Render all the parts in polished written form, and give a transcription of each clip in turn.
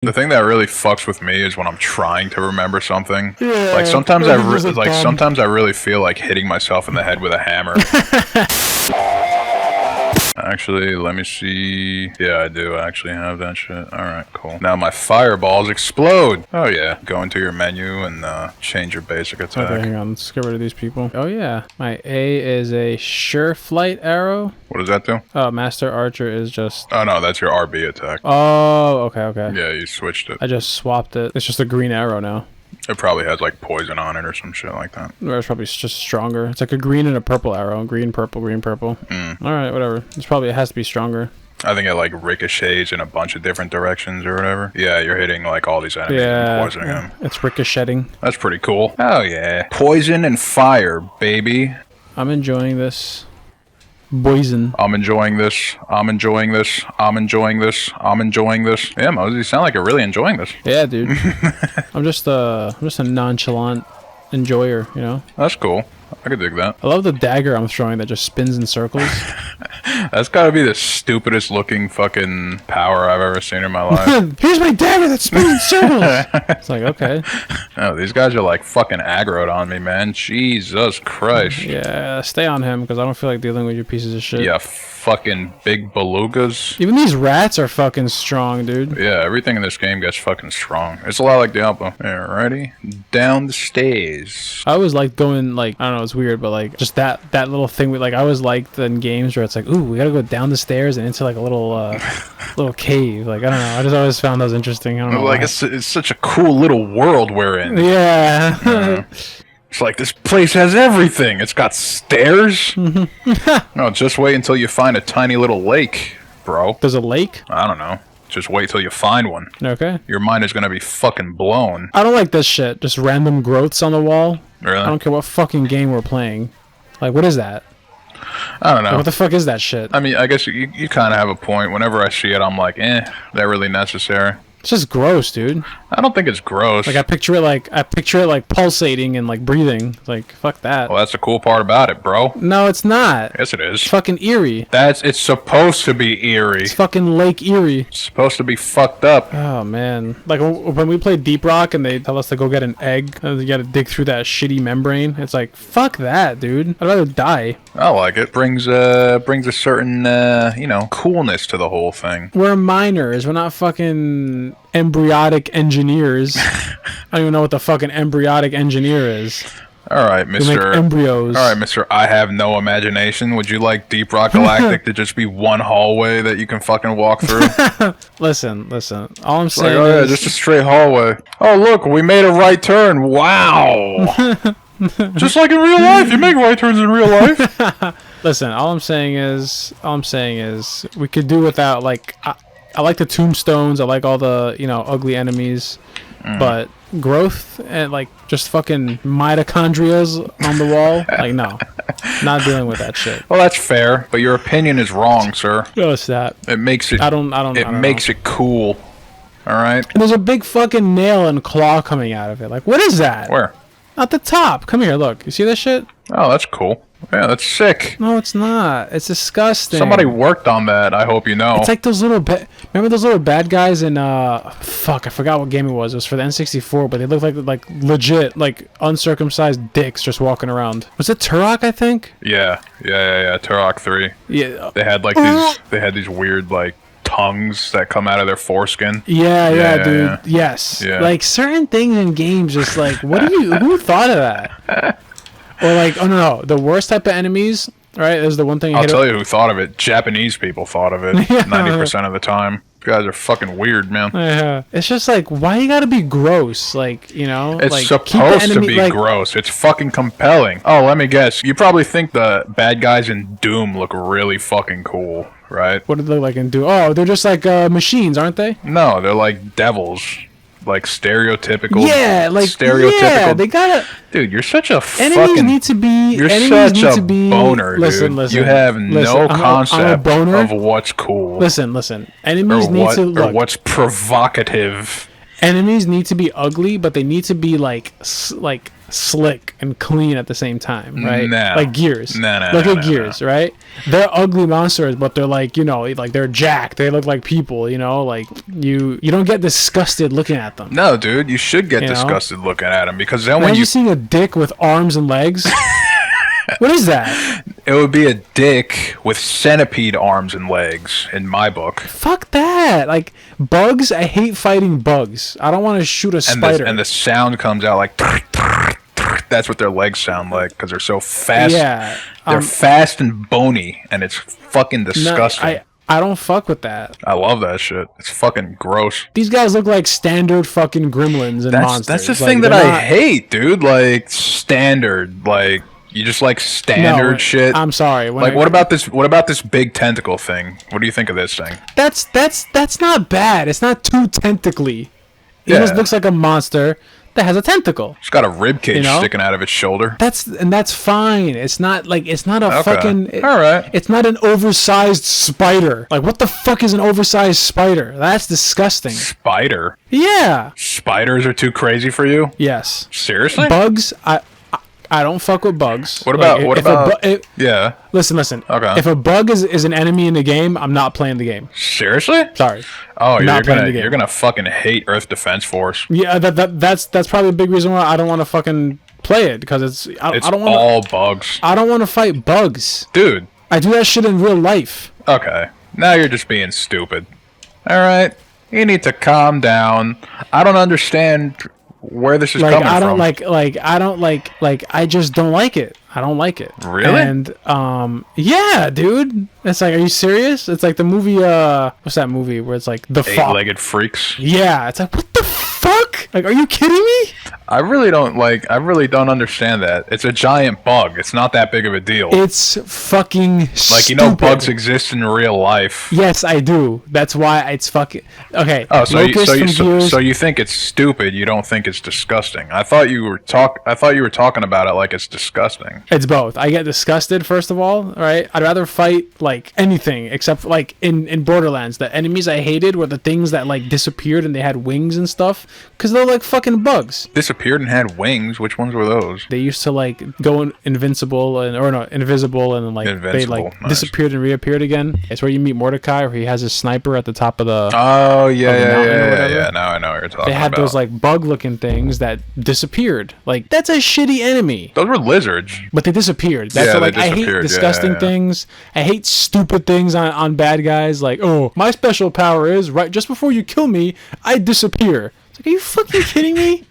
The thing that really fucks with me is when I'm trying to remember something. Yeah, like sometimes sometimes I really feel like hitting myself in the head with a hammer. Actually, let me see. Yeah, I do actually have that shit. Alright, cool. Now my fireballs explode! Oh yeah. Go into your menu and change your basic attack. Okay, hang on. Let's get rid of these people. Oh yeah. My A is a sure flight arrow. What does that do? Oh, Master Archer is just... Oh no, that's your RB attack. Oh, okay. Yeah, you switched it. I just swapped it. It's just a green arrow now. It probably has like poison on it or some shit like that. Or it's probably just stronger. It's like a green and a purple arrow. Green, purple, green, purple. Alright, whatever. It has to be stronger. I think it like ricochets in a bunch of different directions or whatever. Yeah, you're hitting like all these enemies and poisoning them. It's ricocheting. That's pretty cool. Oh yeah. Poison and fire, baby. I'm enjoying this. Poison. I'm enjoying this. I'm enjoying this. I'm enjoying this. I'm enjoying this. Yeah, Moses, you sound like you're really enjoying this. Yeah, dude. I'm just a nonchalant enjoyer, you know? That's cool. I could dig that. I love the dagger I'm throwing that just spins in circles. That's gotta be the stupidest looking fucking power I've ever seen in my life. Here's my dagger that spins in circles! It's like, okay. Oh, these guys are like fucking aggroed on me, man. Jesus Christ. Yeah, stay on him, because I don't feel like dealing with you pieces of shit. Yeah, fucking big belugas. Even these rats are fucking strong, dude. Yeah, everything in this game gets fucking strong. It's a lot like Diablo. Alrighty. Down the stairs. I always like going, like, I don't know, it's weird, but like, just that little thing, like, I always liked in games where it's like, ooh, we gotta go down the stairs and into like a little, little cave. Like, I don't know, I just always found those interesting. I don't know. Like, it's such a cool little world we're in. Yeah. It's like, this place has everything. It's got stairs. No, just wait until you find a tiny little lake, bro. There's a lake? I don't know. Just wait till you find one. Okay. Your mind is gonna be fucking blown. I don't like this shit. Just random growths on the wall. Really? I don't care what fucking game we're playing. Like, what is that? I don't know. Like, what the fuck is that shit? I mean, I guess you kind of have a point. Whenever I see it, I'm like, that really necessary? It's just gross, dude. I don't think it's gross. Like, I picture it like pulsating and like breathing. Like, fuck that. Well, that's the cool part about it, bro. No, it's not. Yes, it is. It's fucking eerie. It's supposed to be eerie. It's fucking Lake Erie. It's supposed to be fucked up. Oh, man. Like, when we played Deep Rock and they tell us to go get an egg, and you gotta dig through that shitty membrane, it's like, fuck that, dude. I'd rather die. I like it. Brings a certain, coolness to the whole thing. We're miners. We're not fucking embryonic engineers. I don't even know what the fucking embryonic engineer is. All right, Mr. We make embryos. All right, Mr. I have no imagination. Would you like Deep Rock Galactic to just be one hallway that you can fucking walk through? Listen. All I'm saying yeah, is... just a straight hallway. Oh, look, we made a right turn. Wow. Just like in real life. You make right turns in real life. Listen, all I'm saying is we could do without, like... I like the tombstones. I like all the, ugly enemies. But growth and, like, just fucking mitochondrias on the wall, like, no. Not dealing with that shit. Well, that's fair, but your opinion is wrong, sir. What's that? It makes it... I don't makes it cool. All right? And there's a big fucking nail and claw coming out of it. Like, what is that? Where? At the top. Come here, look. You see this shit? Oh, that's cool. Yeah, that's sick. No, it's not. It's disgusting. Somebody worked on that, I hope you know. It's like those little remember those little bad guys in fuck, I forgot what game it was. It was for the N64, but they looked like legit, like uncircumcised dicks just walking around. Was it Turok, I think? Yeah. Turok 3. Yeah. They had like these weird like tongues that come out of their foreskin. Yeah, dude. Yeah. Yes. Yeah. Like certain things in games just like who thought of that? Or like, oh no, the worst type of enemies, right? Is the one thing I'll tell you who thought of it. Japanese people thought of it 90% of the time. You guys are fucking weird, man. Yeah. It's just like, why you gotta be gross? Like, It's like, supposed to be gross. It's fucking compelling. Oh, let me guess. You probably think the bad guys in Doom look really fucking cool, right? What do they look like in Doom? Oh, they're just like machines, aren't they? No, they're like devils. Like stereotypical. Yeah, like stereotypical. Yeah, they gotta. Dude, you're such a enemies need to be. You're such a boner, dude. Listen. You have no concept of what's cool. Listen. Enemies need to look. Or what's provocative. Enemies need to be ugly, but they need to be like slick and clean at the same time, right? Nah. Like Gears. Nah, Look at Gears, right? They're ugly monsters, but they're like, you know, like they're jacked. They look like people, you know, like you don't get disgusted looking at them. No, dude, you should get You know? disgusted looking at them, because then when Imagine you seeing a dick with arms and legs. What is that? it would be a dick with centipede arms and legs in my book. Fuck that. Like bugs, I hate fighting bugs. I don't want to shoot a And spider. the sound comes out like that's what their legs sound like, because they're so fast. Yeah. They're fast and bony, and it's fucking No, disgusting. I don't fuck with that. I love that shit. It's fucking gross. These guys look like standard fucking gremlins and monsters. That's the Like, thing that they're I not- hate, dude. Like standard, like you just like standard No, shit. I'm sorry. Like what about this big tentacle thing? What do you think of this thing? That's not bad. It's not too tentacly. It Yeah. just looks like a monster that has a tentacle. It's got a rib cage You know? sticking out of its shoulder. That's fine. It's not a Okay. fucking. All right. It's not an oversized spider. Like what the fuck is an oversized spider? That's disgusting. Spider. Yeah. Spiders are too crazy for you? Yes. Seriously? Bugs. I don't fuck with bugs. What Like, about if a bu- yeah. Listen. Okay. If a bug is an enemy in the game, I'm not playing the game. Seriously? Sorry. Oh, Not playing the game. you're gonna fucking hate Earth Defense Force. Yeah, that's probably a big reason why I don't want to fucking play it, because It's I don't want all bugs. I don't want to fight bugs. Dude. I do that shit in real life. Okay. Now you're just being stupid. Alright. You need to calm down. I don't understand where this is Like coming I don't from. I just don't like it. I don't like it. Really? And yeah, dude. It's like, are you serious? It's like the movie what's that movie where it's like the Fog. Eight-legged freaks. Yeah, it's like, what the fuck? Like, are you kidding me? I really don't understand that. It's a giant bug. It's not that big of a deal. It's fucking Like, you know, stupid. bugs exist in real life. Yes, I do. That's why it's fucking okay. Oh, so Locust from Gears- you think it's stupid? You don't think it's disgusting? I thought you were talking about it like it's disgusting. It's both. I get disgusted, first of all, right? I'd rather fight, like, anything except, like, in Borderlands. The enemies I hated were the things that, like, disappeared and they had wings and stuff, because they're, like, fucking bugs. Disappeared and had wings. Which ones were those? They used to, like, go invisible, and then, like, they, Invincible, like, nice. disappeared and reappeared again. It's where you meet Mordecai, where he has his sniper at the top of the... Oh, yeah, the yeah, mountain or yeah, whatever. yeah. Now I know what you're talking they had about. those, like, bug-looking things that disappeared. Like, that's a shitty enemy. Those were lizards. But they disappeared. That's Yeah, what, like, they I hate disappeared. disgusting Yeah. things. I hate stupid things on bad guys. Like, oh, my special power is right just before you kill me, I disappear. It's like, are you fucking kidding me?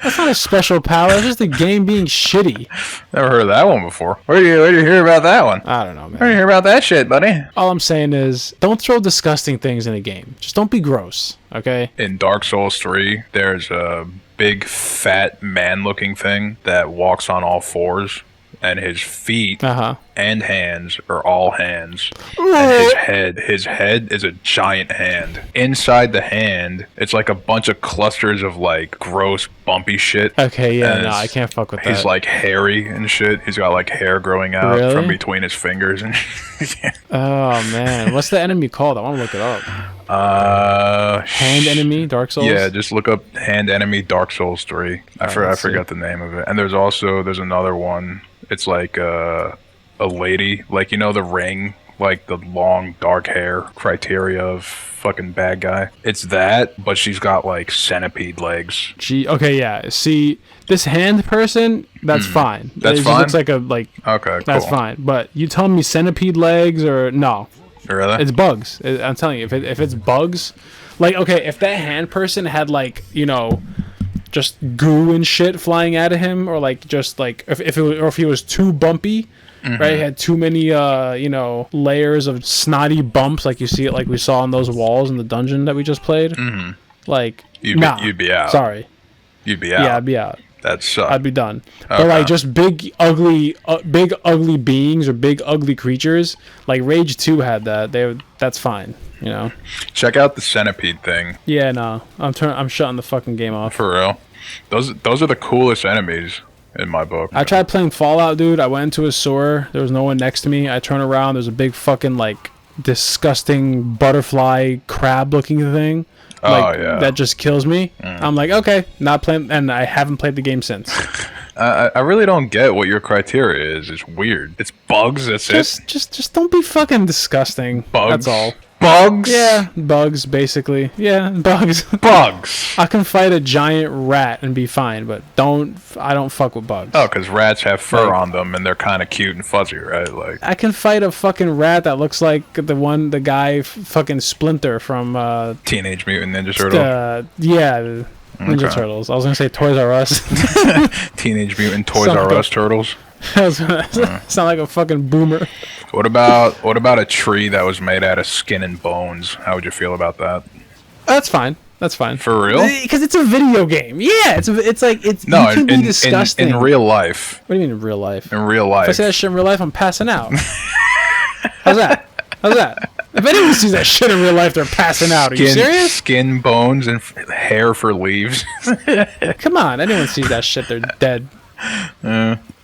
That's not a special power. It's just the game being shitty. Never heard of that one before. Where do you hear about that one? I don't know, Where do man. you hear about that shit, buddy? All I'm saying is, don't throw disgusting things in a game. Just don't be gross, okay? In Dark Souls 3, there's a big, fat, man-looking thing that walks on all fours, and his feet Uh-huh. and hands are all hands. And his head is a giant hand. Inside the hand, it's like a bunch of clusters of, like, gross, bumpy shit. Okay, yeah, And no, it's- I can't fuck with He's, that. like, hairy and shit. He's got, like, hair growing out Really? from between his fingers. And Oh, man. What's the enemy called? I want to look it up. Hand enemy, Dark Souls? Yeah, just look up Hand Enemy Dark Souls 3. I let's forgot the name of it. And there's another one. It's like a lady, like, you know, the Ring, like the long dark hair criteria of fucking bad guy. It's that, but she's got like centipede legs. Okay, yeah. See, this hand person, that's fine. That's it fine? Just looks like Okay, cool. that's fine. But you telling me centipede legs or no? Really? It's bugs. I'm telling you, if it's bugs, like, okay, if that hand person had, like, you know, just goo and shit flying out of him, or like just like if he was too bumpy, right? He had too many you know, layers of snotty bumps, like you see it, like we saw on those walls in the dungeon that we just played. Like, You'd be out. Sorry. You'd be out. Yeah, I'd be out. That sucks. I'd be done. But Okay. like just big ugly beings or big ugly creatures, like Rage 2 had that. That's fine, you know. Check out the centipede thing. Yeah, no. I'm shutting the fucking game off. For real. Those are the coolest enemies in my book. I tried playing Fallout, dude. I went into a sewer. There was no one next to me. I turn around. There's a big fucking, like, disgusting butterfly crab looking thing. Oh, yeah. that just kills me. I'm like, okay, not playing, and I haven't played the game since. I really don't get what your criteria is. It's weird. It's bugs. That's it. Just don't be fucking disgusting. Bugs. That's all. Bugs. Yeah, bugs basically. Yeah, bugs. Bugs. I can fight a giant rat and be fine, but I don't fuck with bugs. Oh, because rats have fur on them and they're kind of cute and fuzzy, right? Like I can fight a fucking rat that looks like the guy fucking Splinter from Teenage Mutant Ninja Turtle. Yeah. Ninja Turtles. I was gonna say Toys R Us. Teenage Mutant Toys R Us Turtles. Sound like a fucking boomer. What about a tree that was made out of skin and bones? How would you feel about that? That's fine. That's fine. For real? Because it's a video game. Yeah, it's no. You can be disgusting. In real life. What do you mean in real life? In real life. If I say that shit in real life, I'm passing out. How's that? If anyone sees that shit in real life, they're passing out. Are you serious? Skin, bones, and hair for leaves. Come on, anyone sees that shit, they're dead.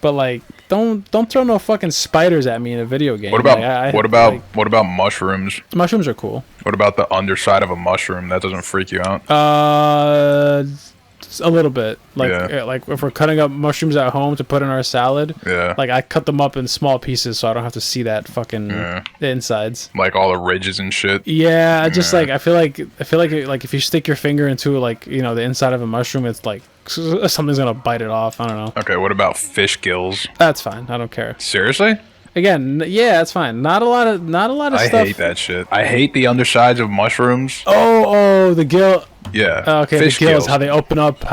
But like, don't throw no fucking spiders at me in a video game. What about what about mushrooms? Mushrooms are cool. What about the underside of a mushroom? That doesn't freak you out? A little bit. Like if we're cutting up mushrooms at home to put in our salad. Yeah. Like I cut them up in small pieces so I don't have to see that fucking the insides. Like all the ridges and shit. Yeah, I just like I feel like if you stick your finger into like the inside of a mushroom, it's like something's gonna bite it off. I don't know. Okay, what about fish gills? That's fine. I don't care. Seriously? Again, yeah, that's fine. Not a lot of stuff. I hate that shit. I hate the undersides of mushrooms. Oh, the gill. Yeah. Okay, fish the gills, how they open up,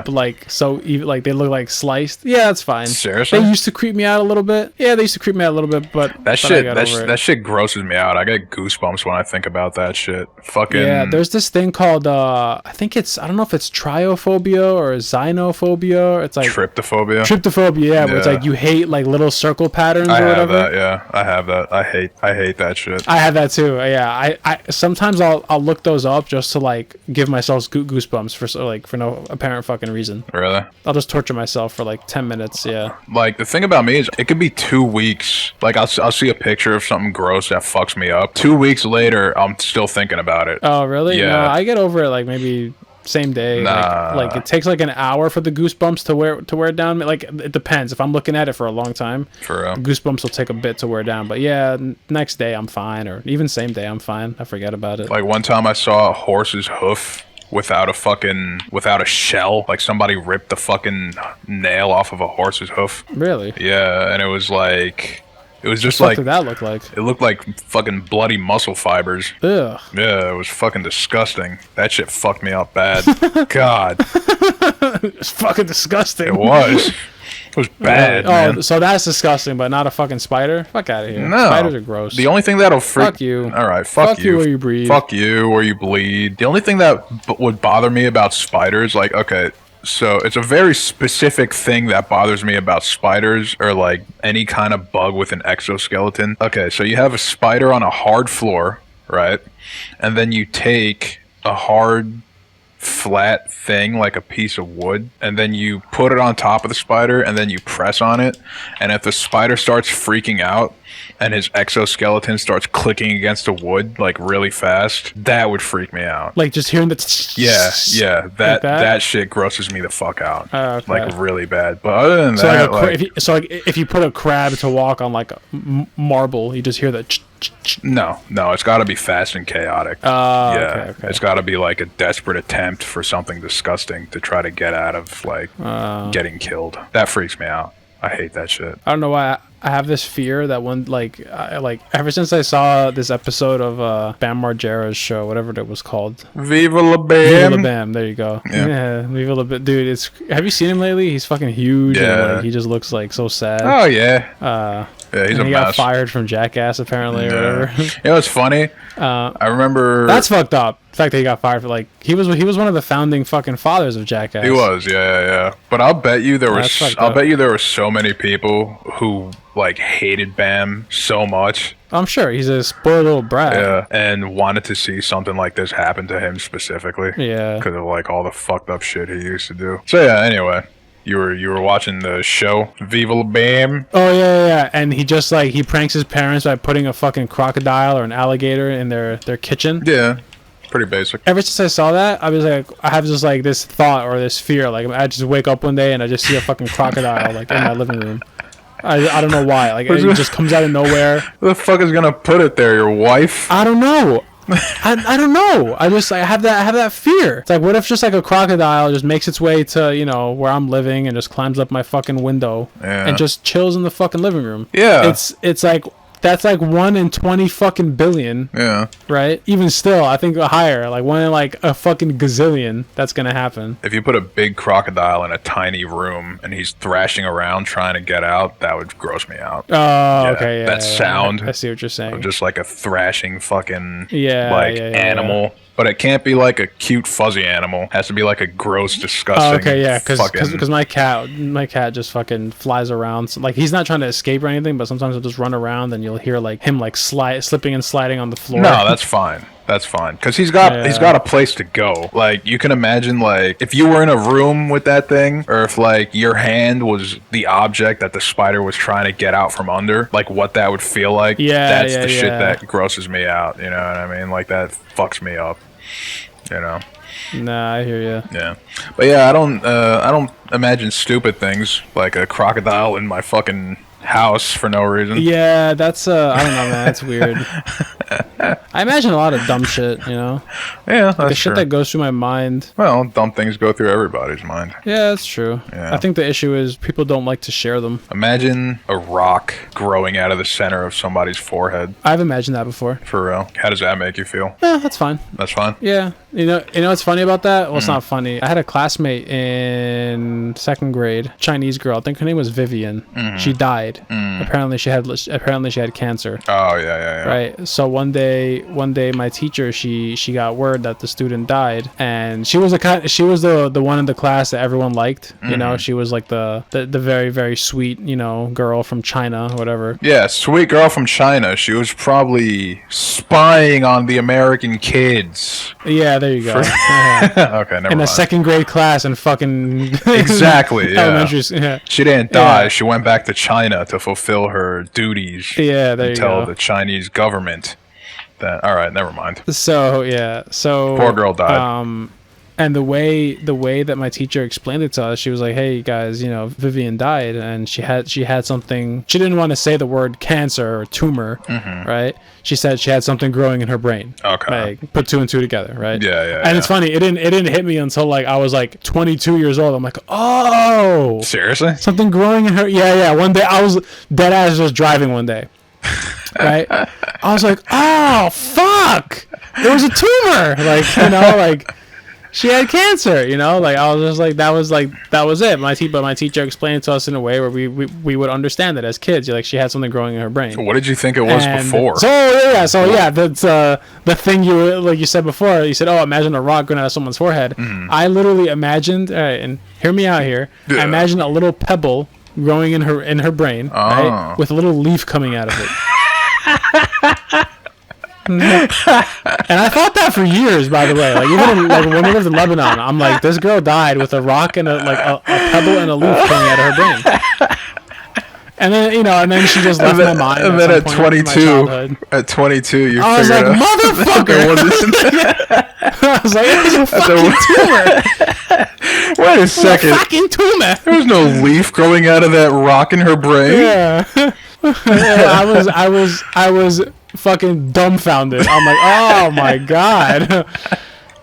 like so even like they look like sliced. Yeah, that's fine. Seriously? They used to creep me out a little bit. Yeah, they used to creep me out a little bit, but that shit grosses me out. I get goosebumps when I think about that shit. Fucking yeah. There's this thing called I don't know if it's triophobia or xenophobia. It's like trypophobia. Yeah, where it's like you hate like little circle patterns or whatever. I have that. Yeah, I have that. I hate that shit. I have that too. Yeah, I sometimes I'll look those up just to like give myself goosebumps for no apparent fucking reason. Really? I'll just torture myself for like 10 minutes. Yeah. Like the thing about me is it could be 2 weeks. Like I'll see a picture of something gross that fucks me up. 2 weeks later, I'm still thinking about it. Oh really? Yeah. No, I get over it like maybe same day. Nah. Like it takes like an hour for the goosebumps to wear down. Like it depends. If I'm looking at it for a long time, for real, goosebumps will take a bit to wear down. But yeah, next day I'm fine, or even same day I'm fine. I forget about it. Like one time I saw a horse's hoof without a shell. Like somebody ripped the fucking nail off of a horse's hoof. Really? Yeah, and it was just what like. What did that look like? It looked like fucking bloody muscle fibers. Ugh. Yeah, it was fucking disgusting. That shit fucked me up bad. God. It's fucking disgusting. It was. It was bad, man. So that's disgusting, but not a fucking spider? Fuck out of here. No. Spiders are gross. The only thing that'll freak... Fuck you. Alright, fuck you. Fuck you or you bleed. Fuck you or you bleed. The only thing that would bother me about spiders, like, okay, so it's a very specific thing that bothers me about spiders or, like, any kind of bug with an exoskeleton. Okay, so you have a spider on a hard floor, right? And then you take a hard... flat thing like a piece of wood, and then you put it on top of the spider and then you press on it, and if the spider starts freaking out and his exoskeleton starts clicking against the wood like really fast, that would freak me out. Like just hearing the yeah that shit grosses me the fuck out. Okay. Like really bad. But other than that, if you put a crab to walk on like a marble, you just hear the no, it's got to be fast and chaotic. Yeah, okay. It's got to be like a desperate attempt for something disgusting to try to get out of like getting killed. That freaks me out. I hate that shit. I don't know why I have this fear that when like ever since I saw this episode of Bam Margera's show, whatever it was called, Viva la Bam. Viva la Bam. There you go. Yeah, Viva la Bam. Dude, have you seen him lately? He's fucking huge. Yeah. And, like, he just looks like so sad. Oh yeah. Yeah, he's a he mess. got fired from Jackass apparently, or whatever. You know what's funny? I remember that's fucked up. The fact that he got fired for like he was one of the founding fucking fathers of Jackass. He was, yeah. But I'll bet you there were so many people who like hated Bam so much. I'm sure he's a spoiled little brat. Yeah, and wanted to see something like this happen to him specifically. Yeah, because of like all the fucked up shit he used to do. So yeah, anyway. You were watching the show Viva la Bam. Oh yeah, and he just like he pranks his parents by putting a fucking crocodile or an alligator in their kitchen. Yeah, pretty basic. Ever since I saw that, I was like, I have just like this thought or this fear. Like I just wake up one day and I just see a fucking crocodile like in my living room. I don't know why. Like it just comes out of nowhere. Who the fuck is gonna put it there? Your wife? I don't know. I don't know. I have that fear. It's like, what if just like a crocodile just makes its way to, you know, where I'm living and just climbs up my fucking window and just chills in the fucking living room. Yeah. It's like, that's like 1 in 20 fucking billion. Yeah. Right? Even still, I think higher. Like 1 in like a fucking gazillion that's gonna happen. If you put a big crocodile in a tiny room and he's thrashing around trying to get out, that would gross me out. Oh, okay, yeah. That sound. I see what you're saying. Of just like a thrashing fucking animal. Yeah. But it can't be like a cute fuzzy animal. It has to be like a gross, disgusting. Oh, okay, yeah, because my cat just fucking flies around. So, like he's not trying to escape or anything, but sometimes he'll just run around and you'll hear like him like slipping and sliding on the floor. No, that's fine. That's fine, because he's got a place to go. Like you can imagine, like if you were in a room with that thing, or if like your hand was the object that the spider was trying to get out from under, like what that would feel like. That's the shit that grosses me out. You know what I mean? Like that fucks me up. You know. Nah, I hear you. Yeah, but yeah, I don't imagine stupid things like a crocodile in my fucking house for no reason. Yeah, that's I don't know, man. That's weird. I imagine a lot of dumb shit, you know. Yeah, that's the shit that goes through my mind. Well, dumb things go through everybody's mind. Yeah, that's true. Yeah. I think the issue is people don't like to share them. Imagine a rock growing out of the center of somebody's forehead. I've imagined that before. For real. How does that make you feel? Yeah, that's fine. That's fine? Yeah. You know what's funny about that? Well, it's not funny. I had a classmate in 2nd grade, Chinese girl. I think her name was Vivian. Mm-hmm. She died. Apparently she had cancer. Oh, yeah. Right. So one day my teacher, she got word that the student died, and she was the one in the class that everyone liked. You know, she was like the very, very sweet, you know, girl from China or whatever. Yeah, sweet girl from China. She was probably spying on the American kids. Yeah, there you go. Okay, never mind. In a 2nd grade class and fucking exactly. Yeah. Elementary. Yeah. She didn't die. Yeah. She went back to China to fulfill her duties. Yeah, there you go. Tell the Chinese government that. All right, never mind. So yeah, poor girl died. And the way that my teacher explained it to us, she was like, "Hey guys, you know, Vivian died, and she had something. She didn't want to say the word cancer or tumor, right? She said she had something growing in her brain. Okay, like put 2 and 2 together, right? Yeah. And it's funny, it didn't hit me until like I was like 22 years old. I'm like, oh, seriously, something growing in her. Yeah. One day I was dead ass just driving one day. Right, I was like, oh fuck, there was a tumor, like, you know, like she had cancer, you know, like I was just like that was it. But my teacher explained it to us in a way where we would understand it as kids. Like she had something growing in her brain. What did you think it was before? So that's the thing you said before. You said, oh, imagine a rock going out of someone's forehead. I literally imagined, all right, and hear me out here. Yeah. I imagined a little pebble growing in her brain, right, with a little leaf coming out of it. And I thought that for years, by the way. Like even when we lived in Lebanon, I'm like, this girl died with a rock and a pebble and a leaf coming out of her brain. And then she just left my mind. And then at 22, you I was like, motherfucker! I was like, it was a fucking tumor. Wait a second. A fucking tumor. There was no leaf growing out of that rock in her brain. Yeah. I was fucking dumbfounded. I'm like, oh my god.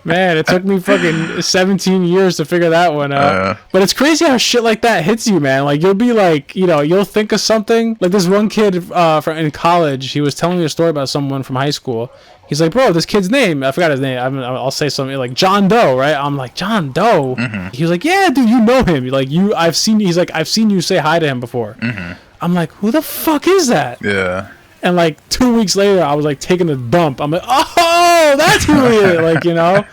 Man, it took me fucking 17 years to figure that one out. But it's crazy how shit like that hits you, man. Like, you'll be like, you know, you'll think of something. Like, this one kid in college, he was telling me a story about someone from high school. He's like, bro, this kid's name, I forgot his name. I'll say something like John Doe, right? I'm like, John Doe? He was like, yeah, dude, you know him. Like, I've seen you say hi to him before. I'm like, who the fuck is that? Yeah. And like 2 weeks later, I was like taking a dump. I'm like, oh, that's who he is. Like, you know,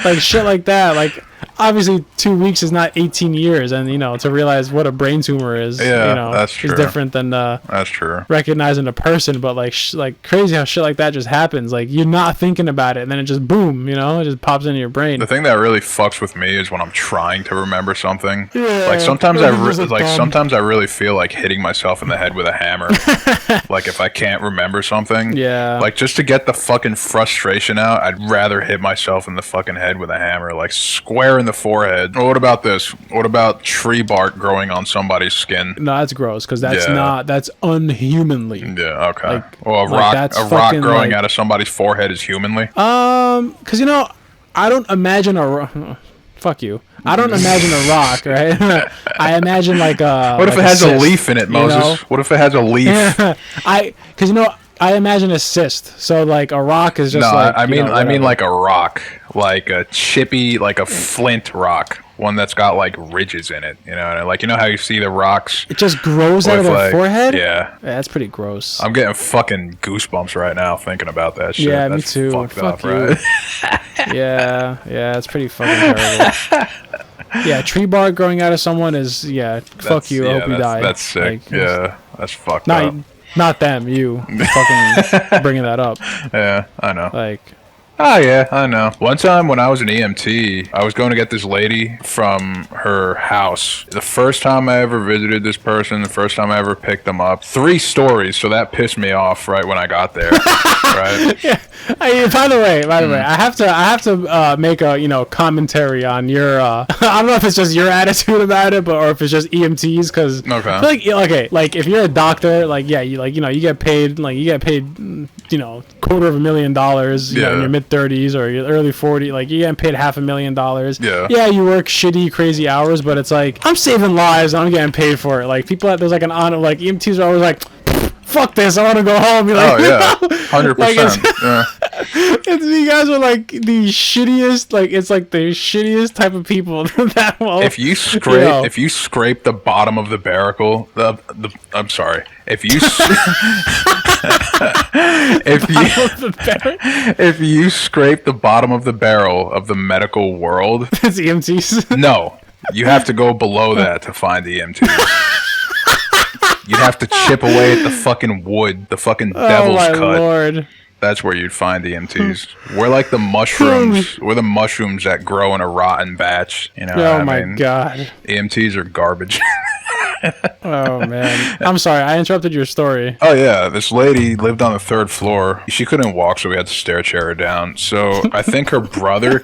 like shit like that. Like, obviously 2 weeks is not 18 years, and to realize what a brain tumor is, that's true. is different than that's true. recognizing a person. But like crazy how shit like that just happens. Like you're not thinking about it, and then it just boom, it just pops into your brain. The thing that really fucks with me is when I'm trying to remember something. Yeah, like sometimes sometimes I really feel like hitting myself in the head with a hammer. Like if I can't remember something, like just to get the fucking frustration out, I'd rather hit myself in the fucking head with a hammer, like square in the forehead. Or what about this? What about tree bark growing on somebody's skin? No, that's gross because that's unhumanly. Yeah, okay. Like, well, a rock growing out of somebody's forehead is humanly. Because I don't imagine fuck you. I don't imagine a rock, right? I imagine like a. What if like it has a cyst, leaf in it, Moses? What if it has a leaf? Because I imagine a cyst. So like a rock is just like. I mean like a rock, like a chippy, like a flint rock, one that's got like ridges in it. Like how you see the rocks. It just grows out of their forehead. Yeah, that's pretty gross. I'm getting fucking goosebumps right now thinking about that shit. Yeah, that's me too. Fucked Fuck up, you. right? Yeah, it's pretty fucking terrible. Yeah, tree bark growing out of someone is fuck you. I hope you die. That's sick. Like, that's fucked up. Up. Not them. You fucking bringing that up. Yeah, I know. Like. Oh, yeah, I know. One time when I was an EMT, I was going to get this lady from her house. The first time I ever visited this person, the first time I ever picked them up, 3 stories, so that pissed me off right when I got there. Right? Yeah. By the way, I have to make a commentary on your. I don't know if it's just your attitude about it, or if it's just EMTs, because I feel like if you're a doctor, you get paid $250,000, in your mid-30s or your early 40s, like you getting paid $500,000. Yeah, you work shitty, crazy hours, but it's like I'm saving lives and I'm getting paid for it. Like there's like an honor, like EMTs are always like, fuck this, I want to go home. You're like, 100%. You guys are like the shittiest, like it's like the shittiest type of people that will. If you scrape the bottom of the barrel, I'm sorry. If you if you scrape the bottom of the barrel of the medical world, it's EMTs. No, you have to go below that to find the EMTs. You'd have to chip away at the fucking wood, the fucking devil's cut. Oh my lord. That's where you'd find the EMTs. We're like the mushrooms. We're the mushrooms that grow in a rotten batch. Oh my god. EMTs are garbage. Oh man, I'm sorry, I interrupted your story. Oh yeah, this lady lived on the 3rd floor. She couldn't walk, so we had to stair chair her down. So I think her brother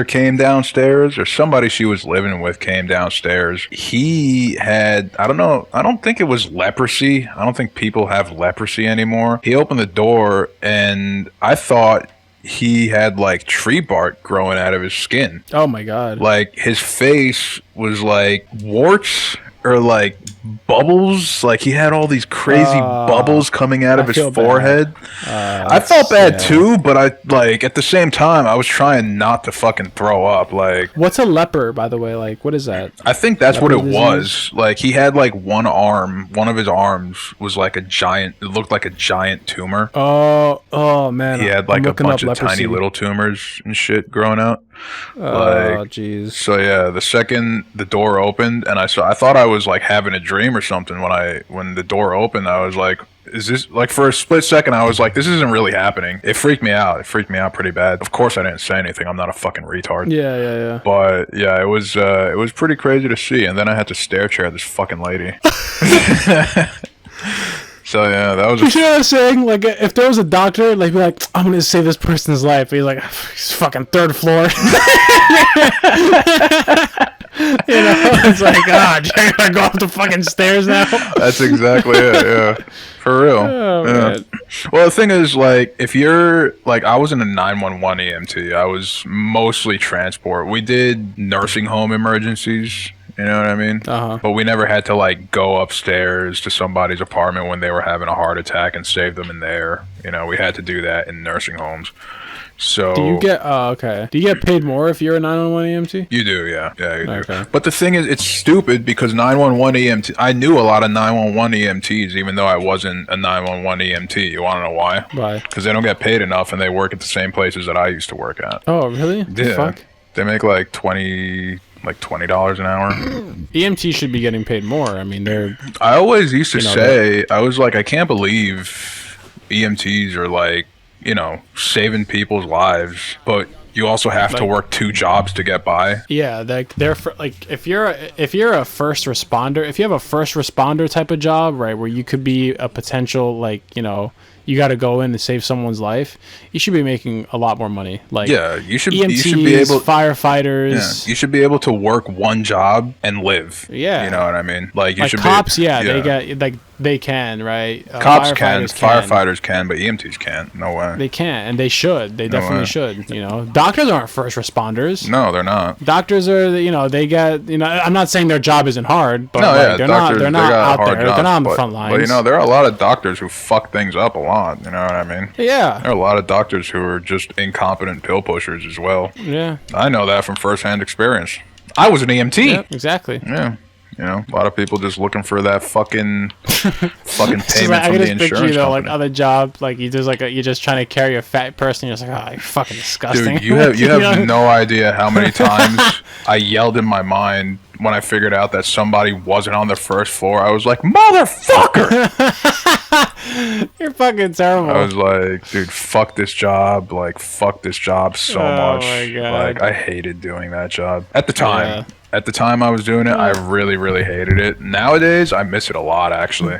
came downstairs, or somebody she was living with came downstairs. He had, I don't think it was leprosy. I don't think people have leprosy anymore. He opened the door and I thought he had like tree bark growing out of his skin. Oh my god. Like his face was like warts or like bubbles. Like he had all these crazy bubbles coming out of his forehead. I felt bad too, but I like at the same time I was trying not to fucking throw up. Like, what's a leper, by the way? Like, what is that? I think that's leper what it was. Like he had like one of his arms was like a giant. It looked like a giant tumor. Oh man. He had like a bunch of tiny little tumors and shit growing out. Oh jeez. So yeah, the second the door opened and I thought I was like having a dream or something when the door opened. I was like, is this, like, for a split second I was like, this isn't really happening. It freaked me out. It freaked me out pretty bad. Of course I didn't say anything. I'm not a fucking retard. Yeah. But yeah, it was pretty crazy to see. And then I had to stair chair this fucking lady. So yeah, that was. You know what I'm saying? Like, if there was a doctor, like, be like, I'm gonna save this person's life. He's like, he's fucking 3rd floor. It's like, you're gonna go up the fucking stairs now. That's exactly it. Yeah, for real. Oh, yeah. Man. Well, the thing is, like, if you're like, I was in a 911 EMT. I was mostly transport. We did nursing home emergencies. You know what I mean? But we never had to like go upstairs to somebody's apartment when they were having a heart attack and save them in there. We had to do that in nursing homes. So do you get do you get paid more if you're a 911 EMT? You do, yeah, you do. But the thing is, it's stupid because 911 EMT. I knew a lot of 911 EMTs, even though I wasn't a 911 EMT. You want to know why? Why? Because they don't get paid enough, and they work at the same places that I used to work at. Oh, really? Yeah. Fuck? They make like $20 an hour. EMT should be getting paid more. I mean, they're I always used to You know, say, I was like, I can't believe EMTs are like, saving people's lives, but you also have to Like- work 2 jobs to get by. yeah, like if you're a first responder, if you have a first responder type of job, right, where you could be a potential like you got to go in and save someone's life, you should be making a lot more money. Like Yeah, you should EMTs, be able. firefighters. You should be able to work 1 job and live. Yeah. You know what I mean? Like you Like should cops, be. they get like they can, right? Cops can, Firefighters firefighters can, but EMTs can't. No way. They can, and they should. They definitely way. should. Doctors aren't first responders. No, they're not. Doctors are, they get, I'm not saying their job isn't hard, but No, like, yeah, they're doctors, not they got out hard there. jobs, They're not on the but, front lines. But there are a lot of doctors who fuck things up a lot. You know what I mean? Yeah. There are a lot of doctors who are just incompetent pill pushers as well. Yeah. I know that from firsthand experience. I was an EMT. Yep, exactly. Yeah. A lot of people just looking for that fucking payment So, like, from I the can just insurance picture company. like other job, like you're just trying to carry a fat person. You're just like, oh, you're fucking disgusting. Dude, you have no idea how many times I yelled in my mind when I figured out that somebody wasn't on the first floor. I was like, motherfucker! You're fucking terrible. I was like, dude, fuck this job. Like, fuck this job so much. My God. Like, I hated doing that job. At the time. Yeah. At the time I was doing it, I really, really hated it. Nowadays, I miss it a lot, actually.